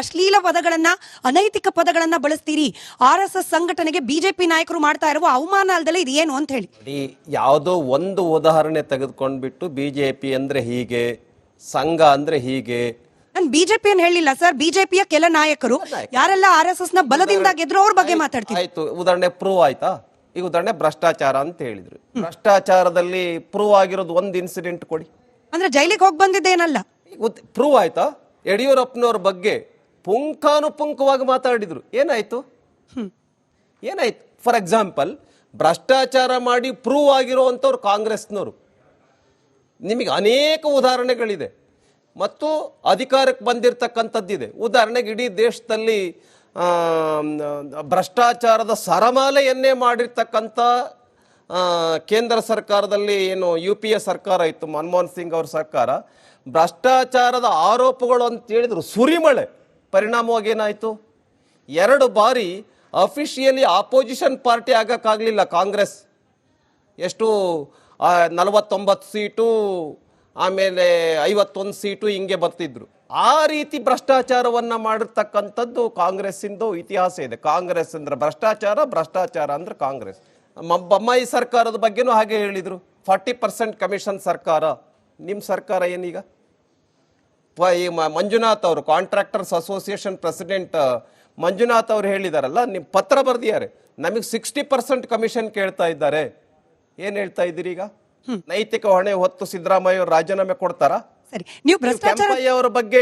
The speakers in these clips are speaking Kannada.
ಅಶ್ಲೀಲ ಪದಗಳನ್ನ, ಅನೈತಿಕ ಪದಗಳನ್ನ ಬಳಸ್ತೀರಿ? RSS ಸಂಘಟನೆಗೆ ಬಿಜೆಪಿ ನಾಯಕರು ಮಾಡ್ತಾ ಇರುವ ಅವಮಾನ ಅಲ್ದಲೆ ಇದು ಏನು ಅಂತ ಹೇಳಿ. ಯಾವುದೋ ಒಂದು ಉದಾಹರಣೆ ತೆಗೆದುಕೊಂಡ್ಬಿಟ್ಟು ಬಿಜೆಪಿ ಅಂದ್ರೆ ಹೀಗೆ, ಸಂಘ ಅಂದ್ರೆ ಹೀಗೆ. ನಾನು ಬಿಜೆಪಿಯನ್ನು ಹೇಳಿಲ್ಲ ಸರ್, ಬಿಜೆಪಿಯ ಕೆಲ ನಾಯಕರು ಯಾರೆಲ್ಲ RSS ನ ಬಲದಿಂದ ಗೆದ್ರು ಅವ್ರ ಬಗ್ಗೆ ಮಾತಾಡ್ತೀನಿ. ಆಯ್ತು, ಉದಾಹರಣೆ ಪ್ರೂವ್ ಆಯ್ತಾ? ಈಗ ಉದಾಹರಣೆ ಭ್ರಷ್ಟಾಚಾರ ಅಂತ ಹೇಳಿದ್ರು. ಭ್ರಷ್ಟಾಚಾರದಲ್ಲಿ ಪ್ರೂವ್ ಆಗಿರೋದು ಒಂದು ಇನ್ಸಿಡೆಂಟ್ ಕೊಡಿ. ಅಂದ್ರೆ ಜೈಲಿಗೆ ಹೋಗಿ ಬಂದಿದ್ದೇನಲ್ಲ, ಪ್ರೂವ್ ಆಯ್ತಾ? ಯಡಿಯೂರಪ್ಪನವ್ರ ಬಗ್ಗೆ ಪುಂಖಾನುಪುಂಖವಾಗಿ ಮಾತಾಡಿದ್ರು. ಏನಾಯ್ತು? ಏನಾಯ್ತು? ಫಾರ್ ಎಕ್ಸಾಂಪಲ್, ಭ್ರಷ್ಟಾಚಾರ ಮಾಡಿ ಪ್ರೂವ್ ಆಗಿರುವಂಥವ್ರು ಕಾಂಗ್ರೆಸ್ನವರು. ನಿಮಗೆ ಅನೇಕ ಉದಾಹರಣೆಗಳಿದೆ ಮತ್ತು ಅಧಿಕಾರಕ್ಕೆ ಬಂದಿರತಕ್ಕಂಥದ್ದಿದೆ. ಉದಾಹರಣೆಗೆ ಇಡೀ ದೇಶದಲ್ಲಿ ಭ್ರಷ್ಟಾಚಾರದ ಸರಮಾಲೆಯನ್ನೇ ಮಾಡಿರ್ತಕ್ಕಂಥ ಕೇಂದ್ರ ಸರ್ಕಾರದಲ್ಲಿ ಏನು UPA ಸರ್ಕಾರ ಇತ್ತು, ಮನಮೋಹನ್ ಸಿಂಗ್ ಅವ್ರ ಸರ್ಕಾರ, ಭ್ರಷ್ಟಾಚಾರದ ಆರೋಪಗಳು ಅಂತ ಹೇಳಿದ್ರು ಸುರಿಮಳೆ. ಪರಿಣಾಮವಾಗಿ ಏನಾಯಿತು? 2 ಬಾರಿ ಅಫಿಷಿಯಲಿ ಆಪೋಸಿಷನ್ ಪಾರ್ಟಿ ಆಗಕ್ಕಾಗಲಿಲ್ಲ ಕಾಂಗ್ರೆಸ್. ಎಷ್ಟು 49 ಸೀಟು, ಆಮೇಲೆ 51 ಸೀಟು ಹಿಂಗೆ ಬರ್ತಿದ್ರು. ಆ ರೀತಿ ಭ್ರಷ್ಟಾಚಾರವನ್ನು ಮಾಡಿರ್ತಕ್ಕಂಥದ್ದು ಕಾಂಗ್ರೆಸ್ಸಿಂದು ಇತಿಹಾಸ ಇದೆ. ಕಾಂಗ್ರೆಸ್ ಅಂದ್ರೆ ಭ್ರಷ್ಟಾಚಾರ, ಭ್ರಷ್ಟಾಚಾರ ಅಂದ್ರೆ ಕಾಂಗ್ರೆಸ್. ಬೊಮ್ಮಾಯಿ ಸರ್ಕಾರದ ಬಗ್ಗೆನೂ ಹಾಗೆ ಹೇಳಿದರು, 40% ಕಮಿಷನ್ ಸರ್ಕಾರ. ನಿಮ್ಮ ಸರ್ಕಾರ ಏನೀಗ? ಈ ಮಂಜುನಾಥ್ ಅವರು, ಕಾಂಟ್ರಾಕ್ಟರ್ಸ್ ಅಸೋಸಿಯೇಷನ್ ಪ್ರೆಸಿಡೆಂಟ್ ಮಂಜುನಾಥ್ ಅವರು ಹೇಳಿದಾರಲ್ಲ, ನಿಮ್ಮ ಪತ್ರ ಬರೆದಿದ್ದಾರೆ, ನಮಗೆ 60% ಕಮಿಷನ್ ಕೇಳ್ತಾ ಇದ್ದಾರೆ. ಏನು ಹೇಳ್ತಾ ಇದ್ದೀರಿ ಈಗ? ನೈತಿಕ ಹೊಣೆ ಹೊತ್ತು ಸಿದ್ದರಾಮಯ್ಯ ಅವರು ರಾಜೀನಾಮೆ ಕೊಡ್ತಾರಾ? ಸರಿ, ನೀವು ಭ್ರಷ್ಟಾಚಾರ ಅವರ ಬಗ್ಗೆ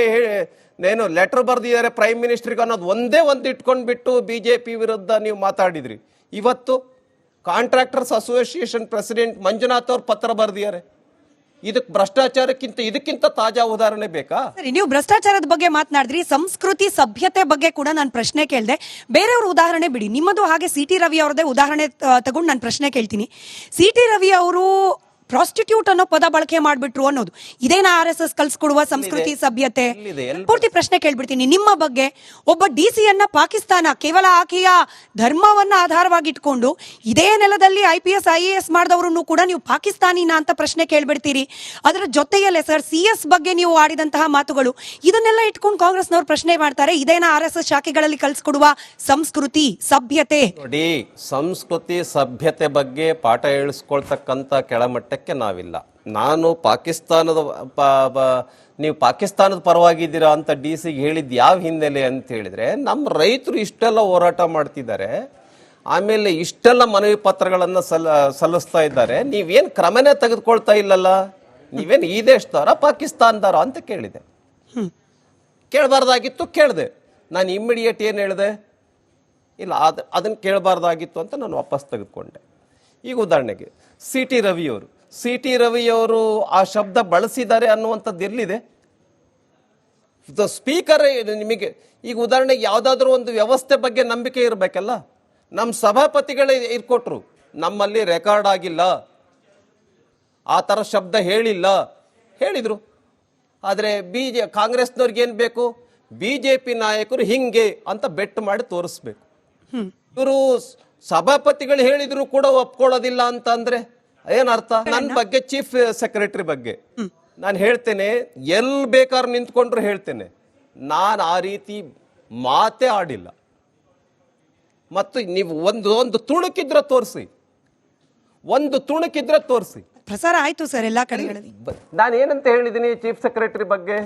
ಏನು ಲೆಟರ್ ಬರ್ದಿದ್ದಾರೆ ಪ್ರೈಮ್ ಮಿನಿಸ್ಟರ್ಗೆ ಅನ್ನೋದು ಒಂದೇ ಒಂದು ಇಟ್ಕೊಂಡ್ಬಿಟ್ಟು ಬಿಜೆಪಿ ವಿರುದ್ಧ ನೀವು ಮಾತಾಡಿದ್ರಿ. ಇವತ್ತು ಕಾಂಟ್ರಾಕ್ಟರ್ಸ್ ಅಸೋಸಿಯೇಷನ್ ಪ್ರೆಸಿಡೆಂಟ್ ಮಂಜುನಾಥ್ ಅವ್ರು ಪತ್ರ ಬರ್ದಿದ್ದಾರೆ. ಇದಕ್ಕೆ ಭ್ರಷ್ಟಾಚಾರಕ್ಕಿಂತ ಇದಕ್ಕಿಂತ ತಾಜಾ ಉದಾಹರಣೆ ಬೇಕಾ? ಸರಿ, ನೀವು ಭ್ರಷ್ಟಾಚಾರದ ಬಗ್ಗೆ ಮಾತನಾಡಿದ್ರಿ, ಸಂಸ್ಕೃತಿ ಸಭ್ಯತೆ ಬಗ್ಗೆ ಕೂಡ ನಾನು ಪ್ರಶ್ನೆ ಕೇಳಿದೆ. ಬೇರೆಯವ್ರ ಉದಾಹರಣೆ ಬಿಡಿ, ನಿಮ್ಮದು ಹಾಗೆ CT ರವಿ ಅವರದೇ ಉದಾಹರಣೆ ತಗೊಂಡು ನಾನು ಪ್ರಶ್ನೆ ಕೇಳ್ತೀನಿ. CT ರವಿ ಅವರು ಪ್ರಾಸ್ಟಿಟ್ಯೂಟ್ ಅನ್ನೋ ಪದ ಬಳಕೆ ಮಾಡ್ಬಿಟ್ರು ಅನ್ನೋದು ಇದೇನ RSS ಕಲ್ಸ್ಕೊಡುವ ಸಂಸ್ಕೃತಿ ಸಭ್ಯತೆ? ಪೂರ್ತಿ ಪ್ರಶ್ನೆ ಕೇಳ್ಬಿಡ್ತೀನಿ ನಿಮ್ಮ ಬಗ್ಗೆ. ಒಬ್ಬ DC ಪಾಕಿಸ್ತಾನ ಕೇವಲ ಆಕೆಯ ಧರ್ಮವನ್ನ ಆಧಾರವಾಗಿಟ್ಕೊಂಡು ಇದೇ ನೆಲದಲ್ಲಿ IPS IAS ಮಾಡಿದವರನ್ನು ಕೂಡ ನೀವು ಪಾಕಿಸ್ತಾನಿನ ಅಂತ ಪ್ರಶ್ನೆ ಕೇಳ್ಬಿಡ್ತೀರಿ. ಅದರ ಜೊತೆಯಲ್ಲೇ ಸರ್, CS ಬಗ್ಗೆ ನೀವು ಆಡಿದಂತಹ ಮಾತುಗಳು, ಇದನ್ನೆಲ್ಲ ಇಟ್ಕೊಂಡು ಕಾಂಗ್ರೆಸ್ನವ್ರು ಪ್ರಶ್ನೆ ಮಾಡ್ತಾರೆ, ಇದೇನ RSS ಶಾಖೆಗಳಲ್ಲಿ ಕಲ್ಸ್ಕೊಡುವ ಸಂಸ್ಕೃತಿ ಸಭ್ಯತೆ? ನೋಡಿ, ಸಂಸ್ಕೃತಿ ಸಭ್ಯತೆ ಬಗ್ಗೆ ಪಾಠ ಹೇಳಿಸ್ಕೊಳ್ತಕ್ಕಂಥ ಕೆಳಮಟ್ಟಕ್ಕೆ ನಾವಿಲ್ಲ. ನಾನು ಪಾಕಿಸ್ತಾನದ ನೀವು ಪಾಕಿಸ್ತಾನದ ಪರವಾಗಿದ್ದೀರಾ ಅಂತ DC-ಗೆ ಹೇಳಿದ್ದು ಯಾವ ಹಿನ್ನೆಲೆ ಅಂತ ಹೇಳಿದ್ರೆ, ನಮ್ಮ ರೈತರು ಇಷ್ಟೆಲ್ಲ ಹೋರಾಟ ಮಾಡ್ತಿದ್ದಾರೆ, ಆಮೇಲೆ ಇಷ್ಟೆಲ್ಲ ಮನವಿ ಪತ್ರಗಳನ್ನು ಸಲ್ಲಿಸ್ತಾ ಇದ್ದಾರೆ, ನೀವೇನು ಕ್ರಮನೇ ತೆಗೆದುಕೊಳ್ತಾ ಇಲ್ಲಲ್ಲ, ನೀವೇನು ಈ ದೇಶದವರ ಪಾಕಿಸ್ತಾನದವರ ಅಂತ ಕೇಳಿದೆ. ಕೇಳಬಾರ್ದಾಗಿತ್ತು, ಕೇಳಿದೆ. ನಾನು ಇಮ್ಮಿಡಿಯೇಟ್ ಏನು ಹೇಳಿದೆ? ಇಲ್ಲ, ಅದನ್ನು ಕೇಳಬಾರ್ದಾಗಿತ್ತು ಅಂತ ನಾನು ವಾಪಸ್ ತೆಗೆದುಕೊಂಡೆ. ಈಗ ಉದಾಹರಣೆಗೆ CT ರವಿಯವರು ಆ ಶಬ್ದ ಬಳಸಿದ್ದಾರೆ ಅನ್ನುವಂಥದ್ದು ಎಲ್ಲಿದೆ? ಸ್ಪೀಕರ್ ನಿಮಗೆ ಈಗ ಉದಾಹರಣೆಗೆ ಯಾವುದಾದ್ರೂ ಒಂದು ವ್ಯವಸ್ಥೆ ಬಗ್ಗೆ ನಂಬಿಕೆ ಇರಬೇಕಲ್ಲ. ನಮ್ಮ ಸಭಾಪತಿಗಳೇ ಇರ್ಕೊಟ್ರು, ನಮ್ಮಲ್ಲಿ ರೆಕಾರ್ಡ್ ಆಗಿಲ್ಲ, ಆ ಥರ ಶಬ್ದ ಹೇಳಿದರು. ಆದರೆ ಕಾಂಗ್ರೆಸ್ನವ್ರಿಗೆ ಏನು ಬೇಕು? BJP ನಾಯಕರು ಹಿಂಗೆ ಅಂತ ಬೆಟ್ ಮಾಡಿ ತೋರಿಸ್ಬೇಕು. ಇವರು ಸಭಾಪತಿಗಳು ಹೇಳಿದ್ರು ಕೂಡ ಒಪ್ಕೊಳ್ಳೋದಿಲ್ಲ ಅಂತ ಅಂದ್ರೆ ಏನರ್ಥ? ನನ್ನ ಬಗ್ಗೆ ಚೀಫ್ ಸೆಕ್ರೆಟರಿ ಬಗ್ಗೆ ನಾನು ಹೇಳ್ತೇನೆ, ಎಲ್ಲಿ ಬೇಕಾದ್ರೂ ನಿಂತ್ಕೊಂಡ್ರು ಹೇಳ್ತೇನೆ, ನಾನು ಆ ರೀತಿ ಮಾತೇ ಆಡಿಲ್ಲ. ಮತ್ತು ನೀವು ಒಂದು ತುಣುಕಿದ್ರೆ ತೋರಿಸಿ, ಪ್ರಸಾರ ಆಯ್ತು ಸರ್ ಎಲ್ಲ ಕಡೆಗಳಲ್ಲಿ. ನಾನು ಏನಂತ ಹೇಳಿದ್ದೀನಿ ಚೀಫ್ ಸೆಕ್ರೆಟರಿ ಬಗ್ಗೆ?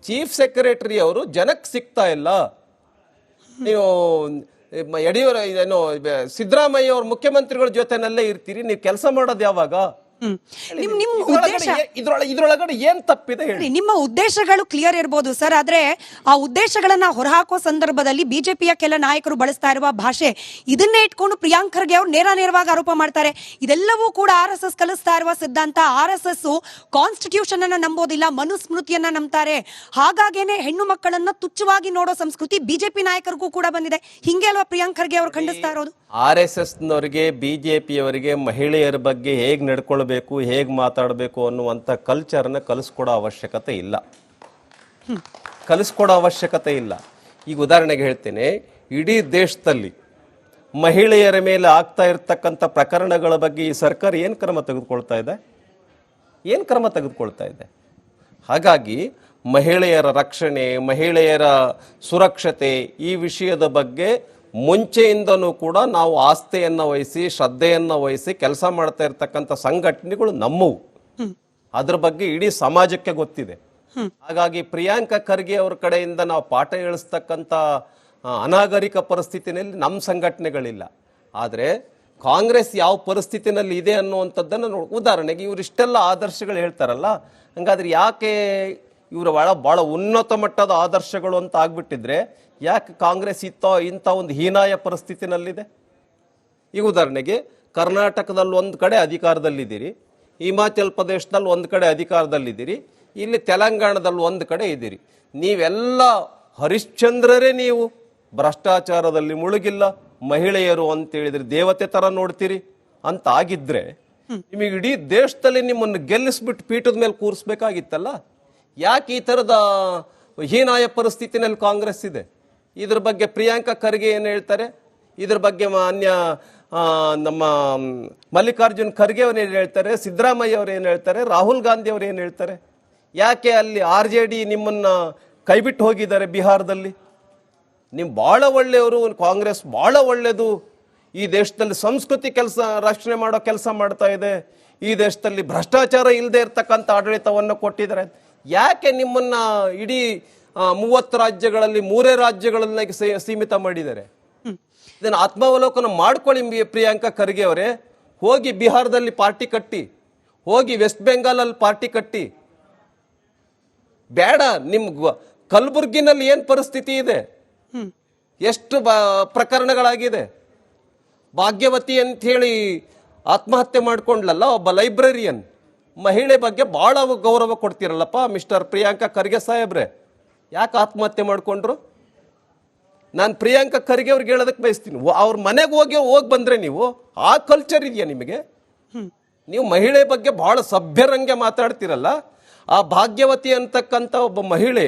ಚೀಫ್ ಸೆಕ್ರೆಟರಿ ಅವರು ಜನಕ್ಕೆ ಸಿಗ್ತಾ ಇಲ್ಲ. ನೀವು ಸಿದ್ದರಾಮಯ್ಯ ಅವ್ರ ಮುಖ್ಯಮಂತ್ರಿಗಳ ಜೊತೆನಲ್ಲೇ ಇರ್ತೀರಿ, ನೀವು ಕೆಲಸ ಮಾಡೋದು ಯಾವಾಗ? ಇದ್ರೊಳಗಡೆ ಏನ್ ತಪ್ಪಿದೆ ಹೇಳಿ? ನಿಮ್ಮ ಉದ್ದೇಶಗಳು ಕ್ಲಿಯರ್ ಇರಬಹುದು ಸರ್, ಆದ್ರೆ ಆ ಉದ್ದೇಶಗಳನ್ನ ಹೊರಹಾಕುವ ಸಂದರ್ಭದಲ್ಲಿ ಬಿಜೆಪಿಯ ಕೆಲ ನಾಯಕರು ಬಳಸ್ತಾ ಇರುವ ಭಾಷೆ, ಇದನ್ನೇ ಇಟ್ಕೊಂಡು ಪ್ರಿಯಾಂಕ್ ಖರ್ಗೆ ಅವರು ನೇರವಾಗಿ ಆರೋಪ ಮಾಡ್ತಾರೆ. ಇದೆಲ್ಲವೂ ಕೂಡ RSS ಕಲಿಸ್ತಾ ಇರುವ ಸಿದ್ಧಾಂತ. RSS ಕಾನ್ಸ್ಟಿಟ್ಯೂಷನ್ ಅನ್ನ ನಂಬೋದಿಲ್ಲ, ಮನುಸ್ಮೃತಿಯನ್ನ ನಂಬ್ತಾರೆ. ಹಾಗಾಗೇನೆ ಹೆಣ್ಣು ಮಕ್ಕಳನ್ನ ತುಚ್ಛವಾಗಿ ನೋಡೋ ಸಂಸ್ಕೃತಿ ಬಿಜೆಪಿ ನಾಯಕರಿಗೂ ಕೂಡ ಬಂದಿದೆ. ಹಿಂಗೆ ಅಲ್ವಾ ಪ್ರಿಯಾಂಕ್ ಖರ್ಗೆ ಅವರು ಖಂಡಿಸ್ತಾ ಇರೋದು? RSSನವರಿಗೆ, ಬಿಜೆಪಿಯವರಿಗೆ ಮಹಿಳೆಯರ ಬಗ್ಗೆ ಹೇಗೆ ನಡ್ಕೊಳ್ಬೇಕು, ಹೇಗೆ ಮಾತಾಡಬೇಕು ಅನ್ನುವಂಥ ಕಲ್ಚರ್ನ ಕಲಿಸ್ಕೊಡೋ ಅವಶ್ಯಕತೆ ಇಲ್ಲ. ಈಗ ಉದಾಹರಣೆಗೆ ಹೇಳ್ತೇನೆ, ಇಡೀ ದೇಶದಲ್ಲಿ ಮಹಿಳೆಯರ ಮೇಲೆ ಆಗ್ತಾ ಇರತಕ್ಕಂಥ ಪ್ರಕರಣಗಳ ಬಗ್ಗೆ ಈ ಸರ್ಕಾರ ಏನು ಕ್ರಮ ತೆಗೆದುಕೊಳ್ತಾ ಇದೆ? ಹಾಗಾಗಿ ಮಹಿಳೆಯರ ರಕ್ಷಣೆ, ಮಹಿಳೆಯರ ಸುರಕ್ಷತೆ ಈ ವಿಷಯದ ಬಗ್ಗೆ ಮುಂಚೆಯಿಂದನೂ ಕೂಡ ನಾವು ಆಸ್ಥೆಯನ್ನು ವಹಿಸಿ ಶ್ರದ್ಧೆಯನ್ನು ವಹಿಸಿ ಕೆಲಸ ಮಾಡ್ತಾ ಇರ್ತಕ್ಕಂಥ ಸಂಘಟನೆಗಳು ನಮ್ಮವು. ಅದ್ರ ಬಗ್ಗೆ ಇಡೀ ಸಮಾಜಕ್ಕೆ ಗೊತ್ತಿದೆ. ಹಾಗಾಗಿ ಪ್ರಿಯಾಂಕಾ ಖರ್ಗೆ ಅವ್ರ ಕಡೆಯಿಂದ ನಾವು ಪಾಠ ಹೇಳಿಸ್ತಕ್ಕಂಥ ಅನಾಗರಿಕ ಪರಿಸ್ಥಿತಿನಲ್ಲಿ ನಮ್ಮ ಸಂಘಟನೆಗಳಿಲ್ಲ. ಆದರೆ ಕಾಂಗ್ರೆಸ್ ಯಾವ ಪರಿಸ್ಥಿತಿನಲ್ಲಿ ಇದೆ ಅನ್ನುವಂಥದ್ದನ್ನು ಉದಾಹರಣೆಗೆ ಇವರು ಇಷ್ಟೆಲ್ಲ ಆದರ್ಶಗಳು ಹೇಳ್ತಾರಲ್ಲ, ಹಂಗಾದ್ರೆ ಯಾಕೆ ಇವರು ಭಾಳ ಉನ್ನತ ಮಟ್ಟದ ಆದರ್ಶಗಳು ಅಂತ ಆಗ್ಬಿಟ್ಟಿದ್ರೆ ಯಾಕೆ ಕಾಂಗ್ರೆಸ್ ಇಂಥ ಒಂದು ಹೀನಾಯ ಪರಿಸ್ಥಿತಿನಲ್ಲಿದೆ? ಈಗ ಉದಾಹರಣೆಗೆ ಕರ್ನಾಟಕದಲ್ಲಿ ಒಂದು ಕಡೆ ಅಧಿಕಾರದಲ್ಲಿದ್ದೀರಿ, ಹಿಮಾಚಲ್ ಪ್ರದೇಶದಲ್ಲಿ ಒಂದು ಕಡೆ ಅಧಿಕಾರದಲ್ಲಿದ್ದೀರಿ, ಇಲ್ಲಿ ತೆಲಂಗಾಣದಲ್ಲಿ ಒಂದು ಕಡೆ ಇದ್ದೀರಿ. ನೀವೆಲ್ಲ ಹರಿಶ್ಚಂದ್ರರೇ, ನೀವು ಭ್ರಷ್ಟಾಚಾರದಲ್ಲಿ ಮುಳುಗಿಲ್ಲ, ಮಹಿಳೆಯರು ಅಂತೇಳಿದ್ರೆ ದೇವತೆ ಥರ ನೋಡ್ತೀರಿ ಅಂತ ಆಗಿದ್ರೆ ನಿಮಗೆ ಇಡೀ ದೇಶದಲ್ಲಿ ನಿಮ್ಮನ್ನು ಗೆಲ್ಲಿಸ್ಬಿಟ್ಟು ಪೀಠದ ಮೇಲೆ ಕೂರಿಸ್ಬೇಕಾಗಿತ್ತಲ್ಲ. ಯಾಕೆ ಈ ಥರದ ಹೀನಾಯ ಪರಿಸ್ಥಿತಿನಲ್ಲಿ ಕಾಂಗ್ರೆಸ್ ಇದೆ? ಇದ್ರ ಬಗ್ಗೆ ಪ್ರಿಯಾಂಕಾ ಖರ್ಗೆ ಏನು ಹೇಳ್ತಾರೆ? ಇದ್ರ ಬಗ್ಗೆ ನಮ್ಮ ಮಲ್ಲಿಕಾರ್ಜುನ್ ಖರ್ಗೆ ಅವ್ರು ಏನು ಹೇಳ್ತಾರೆ? ಸಿದ್ದರಾಮಯ್ಯ ಅವ್ರು ಏನು ಹೇಳ್ತಾರೆ? ರಾಹುಲ್ ಗಾಂಧಿ ಅವ್ರು ಏನು ಹೇಳ್ತಾರೆ? ಯಾಕೆ ಅಲ್ಲಿ RJD ನಿಮ್ಮನ್ನು ಕೈಬಿಟ್ಟು ಹೋಗಿದ್ದಾರೆ ಬಿಹಾರದಲ್ಲಿ? ನೀವು ಭಾಳ ಒಳ್ಳೆಯವರು, ಕಾಂಗ್ರೆಸ್ ಭಾಳ ಒಳ್ಳೆಯದು, ಈ ದೇಶದಲ್ಲಿ ಸಂಸ್ಕೃತಿ ರಕ್ಷಣೆ ಮಾಡೋ ಕೆಲಸ ಮಾಡ್ತಾ ಇದೆ, ಈ ದೇಶದಲ್ಲಿ ಭ್ರಷ್ಟಾಚಾರ ಇಲ್ಲದೆ ಇರ್ತಕ್ಕಂಥ ಆಡಳಿತವನ್ನು ಕೊಟ್ಟಿದ್ದಾರೆ. ಯಾಕೆ ನಿಮ್ಮನ್ನು ಇಡೀ 30 ರಾಜ್ಯಗಳಲ್ಲಿ 3 ರಾಜ್ಯಗಳಲ್ಲಿ ಸೀಮಿತ ಮಾಡಿದ್ದಾರೆ? ಇದನ್ನು ಆತ್ಮಾವಲೋಕನ ಮಾಡ್ಕೊಳ್ಳಿ ಪ್ರಿಯಾಂಕಾ ಖರ್ಗೆ ಅವರೇ. ಹೋಗಿ ಬಿಹಾರದಲ್ಲಿ ಪಾರ್ಟಿ ಕಟ್ಟಿ, ಹೋಗಿ ವೆಸ್ಟ್ ಬೆಂಗಾಲಲ್ಲಿ ಪಾರ್ಟಿ ಕಟ್ಟಿ. ಬೇಡ, ನಿಮ್ಮ ಕಲಬುರ್ಗಿನಲ್ಲಿ ಏನು ಪರಿಸ್ಥಿತಿ ಇದೆ, ಎಷ್ಟು ಪ್ರಕರಣಗಳಾಗಿದೆ. ಭಾಗ್ಯವತಿ ಅಂತ ಹೇಳಿ ಆತ್ಮಹತ್ಯೆ ಮಾಡ್ಕೊಂಡ್ಲಲ್ಲ ಒಬ್ಬ ಲೈಬ್ರರಿಯನ್, ಮಹಿಳೆ ಬಗ್ಗೆ ಭಾಳ ಗೌರವ ಕೊಡ್ತೀರಲ್ಲಪ್ಪ ಮಿಸ್ಟರ್ ಪ್ರಿಯಾಂಕಾ ಖರ್ಗೆ ಸಾಹೇಬ್ರೆ. ಯಾಕೆ ಆತ್ಮಹತ್ಯೆ ಮಾಡ್ಕೊಂಡ್ರು? ನಾನು ಪ್ರಿಯಾಂಕಾ ಖರ್ಗೆ ಅವ್ರಿಗೆ ಹೇಳೋದಕ್ಕೆ ಬಯಸ್ತೀನಿ, ಅವ್ರ ಮನೆಗೆ ಹೋಗಿ ಬಂದರೆ ನೀವು ಆ ಕಲ್ಚರ್ ಇದೆಯಾ ನಿಮಗೆ? ನೀವು ಮಹಿಳೆ ಬಗ್ಗೆ ಭಾಳ ಸಭ್ಯರಂಗೆ ಮಾತಾಡ್ತಿರಲ್ಲ. ಆ ಭಾಗ್ಯವತಿ ಅಂತಕ್ಕಂಥ ಒಬ್ಬ ಮಹಿಳೆ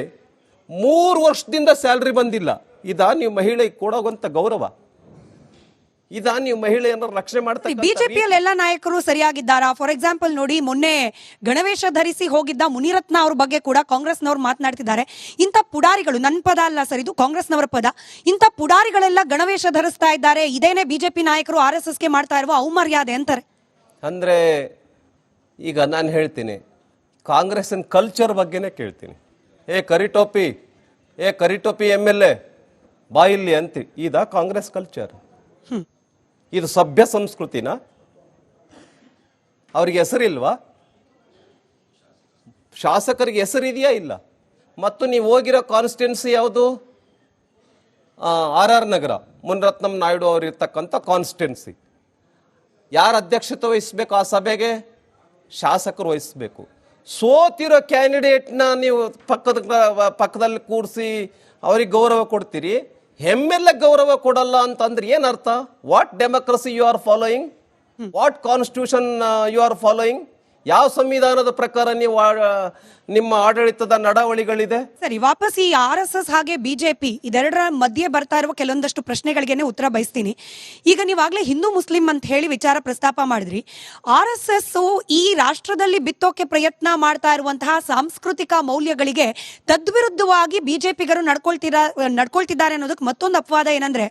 3 ವರ್ಷದಿಂದ ಸ್ಯಾಲ್ರಿ ಬಂದಿಲ್ಲ. ಇದಾ ನೀವು ಮಹಿಳೆಗೆ ಕೊಡೋವಂಥ ಗೌರವ? ಇದಾ ನೀವು ಮಹಿಳೆಯನ್ನ ರಕ್ಷಣೆ ಮಾಡ್ತಾರೆ? ಬಿಜೆಪಿಯಲ್ಲಿ ಎಲ್ಲ ನಾಯಕರು ಸರಿಯಾಗಿದ್ದಾರಾ? ಫಾರ್ ಎಕ್ಸಾಂಪಲ್ ನೋಡಿ, ಮೊನ್ನೆ ಗಣವೇಶ ಧರಿಸಿ ಹೋಗಿದ್ದ ಮುನಿರತ್ನ ಅವ್ರ ಬಗ್ಗೆ ಕೂಡ ಕಾಂಗ್ರೆಸ್ನವ್ರು ಮಾತನಾಡ್ತಿದ್ದಾರೆ. ಇಂಥ ಪುಡಾರಿಗಳು, ನನ್ನ ಪದ ಅಲ್ಲ ಸರ್, ಇದು ಕಾಂಗ್ರೆಸ್ನವರ ಪದ, ಇಂಥ ಪುಡಾರಿಗಳೆಲ್ಲ ಗಣವೇಶ ಧರಿಸ್ತಾ ಇದ್ದಾರೆ, ಇದೇನೇ ಬಿಜೆಪಿ ನಾಯಕರು RSSಗೆ ಮಾಡ್ತಾ ಇರುವ ಅವಮರ್ಯಾದೆ ಅಂತಾರೆ. ಅಂದ್ರೆ ಈಗ ನಾನು ಹೇಳ್ತೀನಿ, ಕಾಂಗ್ರೆಸ್ಸಿನ ಕಲ್ಚರ್ ಬಗ್ಗೆನೇ ಕೇಳ್ತೀನಿ. ಕರಿಟೋಪಿ MLA ಬಾಯಿಲ್ಲಿ ಅಂತಿ, ಇದ ಕಾಂಗ್ರೆಸ್ ಕಲ್ಚರ್? ಇದು ಸಭ್ಯ ಸಂಸ್ಕೃತಿನ? ಅವ್ರಿಗೆ ಹೆಸರಿಲ್ವಾ? ಶಾಸಕರಿಗೆ ಹೆಸರಿದೆಯಾ? ಇಲ್ಲ. ಮತ್ತು ನೀವು ಹೋಗಿರೋ ಕಾನ್ಸ್ಟಿಟ್ಯೂನ್ಸಿ ಯಾವುದು? RR ನಗರ, ಮುನಿರತ್ನಂ ನಾಯ್ಡು ಅವರು ಇರ್ತಕ್ಕಂಥ ಕಾನ್ಸ್ಟಿಟ್ಯೂನ್ಸಿ. ಯಾರು ಅಧ್ಯಕ್ಷತೆ ವಹಿಸ್ಬೇಕು ಆ ಸಭೆಗೆ? ಶಾಸಕರು ವಹಿಸ್ಬೇಕು. ಸೋತಿರೋ ಕ್ಯಾಂಡಿಡೇಟ್ನ ನೀವು ಪಕ್ಕದಲ್ಲಿ ಕೂರಿಸಿ ಅವ್ರಿಗೆ ಗೌರವ ಕೊಡ್ತೀರಿ, MLA ಗೌರವ ಕೊಡಲ್ಲ ಅಂತಂದ್ರೆ ಏನರ್ಥ? What democracy you are following? What constitution you are following? ಯಾವ ಸಂವಿಧಾನದ ಪ್ರಕಾರ ನೀವು ನಿಮ್ಮ ಆಡಳಿತದ ನಡವಳಿಗಳಿದೆ? ಸರಿ, ವಾಪಸ್ ಈ RSS ಹಾಗೆ ಬಿಜೆಪಿ ಇದೆರಡರ ಮಧ್ಯೆ ಬರ್ತಾ ಇರುವ ಕೆಲವೊಂದಷ್ಟು ಪ್ರಶ್ನೆಗಳಿಗೆ ಉತ್ತರ ಬಯಸ್ತೀನಿ. ಈಗ ನೀವಾಗಲೇ ಹಿಂದೂ ಮುಸ್ಲಿಂ ಅಂತ ಹೇಳಿ ವಿಚಾರ ಪ್ರಸ್ತಾಪ ಮಾಡಿದ್ರಿ. RSS ಈ ರಾಷ್ಟ್ರದಲ್ಲಿ ಬಿತ್ತೋಕೆ ಪ್ರಯತ್ನ ಮಾಡ್ತಾ ಇರುವಂತಹ ಸಾಂಸ್ಕೃತಿಕ ಮೌಲ್ಯಗಳಿಗೆ ತದ್ವಿರುದ್ಧವಾಗಿ ಬಿಜೆಪಿಗರು ನಡ್ಕೊಳ್ತಿದ್ದಾರೆ ಅನ್ನೋದಕ್ಕೆ ಮತ್ತೊಂದು ಅಪವಾದ ಏನಂದ್ರೆ,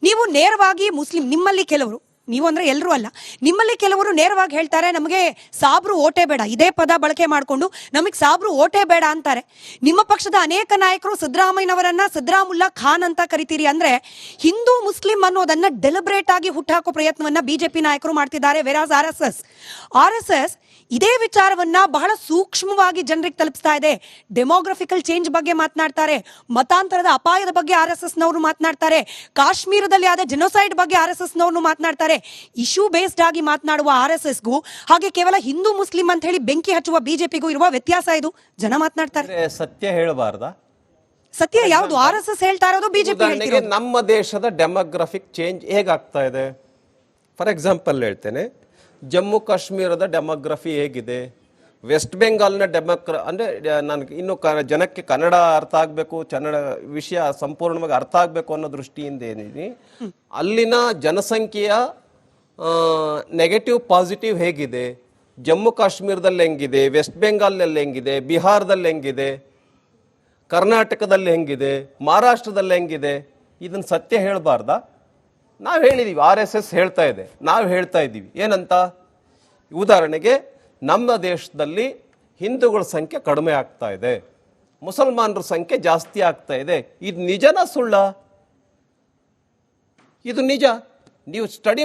ನೀವು ನೇರವಾಗಿ ಮುಸ್ಲಿಂ, ನಿಮ್ಮಲ್ಲಿ ಕೆಲವರು, ನೀವು ಅಂದ್ರೆ ಎಲ್ಲರೂ ಅಲ್ಲ, ನಿಮ್ಮಲ್ಲಿ ಕೆಲವರು ನೇರವಾಗಿ ಹೇಳ್ತಾರೆ ನಮಗೆ ಸಾಬ್ರು ಓಟೆ ಬೇಡ, ಇದೇ ಪದ ಬಳಕೆ ಮಾಡಿಕೊಂಡು ನಮಗೆ ಸಾಬ್ರು ಓಟೆ ಬೇಡ ಅಂತಾರೆ. ನಿಮ್ಮ ಪಕ್ಷದ ಅನೇಕ ನಾಯಕರು ಸಿದ್ದರಾಮಯ್ಯನವರನ್ನ ಸಿದ್ದರಾಮುಲ್ಲಾ ಖಾನ್ ಅಂತ ಕರಿತೀರಿ. ಅಂದ್ರೆ ಹಿಂದೂ ಮುಸ್ಲಿಂ ಅನ್ನೋದನ್ನ ಡೆಲಿಬ್ರೇಟ್ ಆಗಿ ಹುಟ್ಟಾಕೋ ಪ್ರಯತ್ನವನ್ನ ಬಿಜೆಪಿ ನಾಯಕರು ಮಾಡ್ತಿದ್ದಾರೆ. ವೆರಾಸ್ RSS ಇದೇ ವಿಚಾರವನ್ನ ಬಹಳ ಸೂಕ್ಷ್ಮವಾಗಿ ಜನರಿಗೆ ತಲುಪಿಸ್ತಾ ಇದೆ. ಡೆಮೋಗ್ರಫಿಕಲ್ ಚೇಂಜ್ ಬಗ್ಗೆ ಮಾತನಾಡ್ತಾರೆ, ಮತಾಂತರದ ಅಪಾಯದ ಬಗ್ಗೆ RSSನವರು ಮಾತನಾಡ್ತಾರೆ, ಕಾಶ್ಮೀರದಲ್ಲಿ ಆದ ಜೆನೋಸೈಡ್ ಬಗ್ಗೆ RSSನವರು ಮಾತನಾಡ್ತಾರೆ. ಇಶ್ಯೂ ಬೇಸ್ಡ್ ಆಗಿ ಮಾತನಾಡುವ RSSಗೂ ಹಾಗೆ ಕೇವಲ ಹಿಂದೂ ಮುಸ್ಲಿಂ ಅಂತ ಹೇಳಿ ಬೆಂಕಿ ಹಚ್ಚುವ ಬಿಜೆಪಿಗೂ ಇರುವ ವ್ಯತ್ಯಾಸ ಇದು. ಜನ ಮಾತನಾಡ್ತಾರೆ. ಸತ್ಯ ಹೇಳಬಾರ್ದ? ಸತ್ಯ ಯಾವುದು? RSS ಹೇಳ್ತಾ ಇರೋದು, ಬಿಜೆಪಿ ಹೇಳ್ತಿರೋದು. ನಮ್ಮ ದೇಶದ ಡೆಮೋಗ್ರಫಿಕ್ ಚೇಂಜ್ ಹೇಗಾಗ್ತಾ ಇದೆ? ಫಾರ್ ಎಕ್ಸಾಂಪಲ್ ಹೇಳ್ತೇನೆ, ಜಮ್ಮು ಕಾಶ್ಮೀರದ ಡೆಮೋಗ್ರಫಿ ಹೇಗಿದೆ, ವೆಸ್ಟ್ ಬೆಂಗಾಲ್ನ ಅಂದರೆ ನನಗೆ ಇನ್ನೂ ಜನಕ್ಕೆ ಕನ್ನಡ ಅರ್ಥ ಆಗಬೇಕು, ಕನ್ನಡ ವಿಷಯ ಸಂಪೂರ್ಣವಾಗಿ ಅರ್ಥ ಆಗಬೇಕು ಅನ್ನೋ ದೃಷ್ಟಿಯಿಂದ ಏನಿದೆ, ಅಲ್ಲಿನ ಜನಸಂಖ್ಯೆಯ ನೆಗೆಟಿವ್ ಪಾಸಿಟಿವ್ ಹೇಗಿದೆ, ಜಮ್ಮು ಕಾಶ್ಮೀರದಲ್ಲಿ ಹೆಂಗಿದೆ, ವೆಸ್ಟ್ ಬೆಂಗಾಲ್ನಲ್ಲಿ ಹೆಂಗಿದೆ, ಬಿಹಾರದಲ್ಲಿ ಹೆಂಗಿದೆ, ಕರ್ನಾಟಕದಲ್ಲಿ ಹೆಂಗಿದೆ, ಮಹಾರಾಷ್ಟ್ರದಲ್ಲಿ ಹೆಂಗಿದೆ, ಇದನ್ನು ಸತ್ಯ ಹೇಳಬಾರ್ದಾ? ನಾವು ಹೇಳಿದ್ದೀವಿ, RSS ಹೇಳ್ತಾ ಇದೆ, ನಾವು ಹೇಳ್ತಾ ಇದ್ದೀವಿ ಏನಂತ. ಉದಾಹರಣೆಗೆ ನಮ್ಮ ದೇಶದಲ್ಲಿ ಹಿಂದೂಗಳ ಸಂಖ್ಯೆ ಕಡಿಮೆ ಆಗ್ತಾ ಇದೆ, ಮುಸಲ್ಮಾನರ ಸಂಖ್ಯೆ ಜಾಸ್ತಿ ಆಗ್ತಾ ಇದೆ. ಇದು ನಿಜನಾ ಸುಳ್ಳ? ಇದು ನಿಜ. ನೀವು ಸ್ಟಡಿ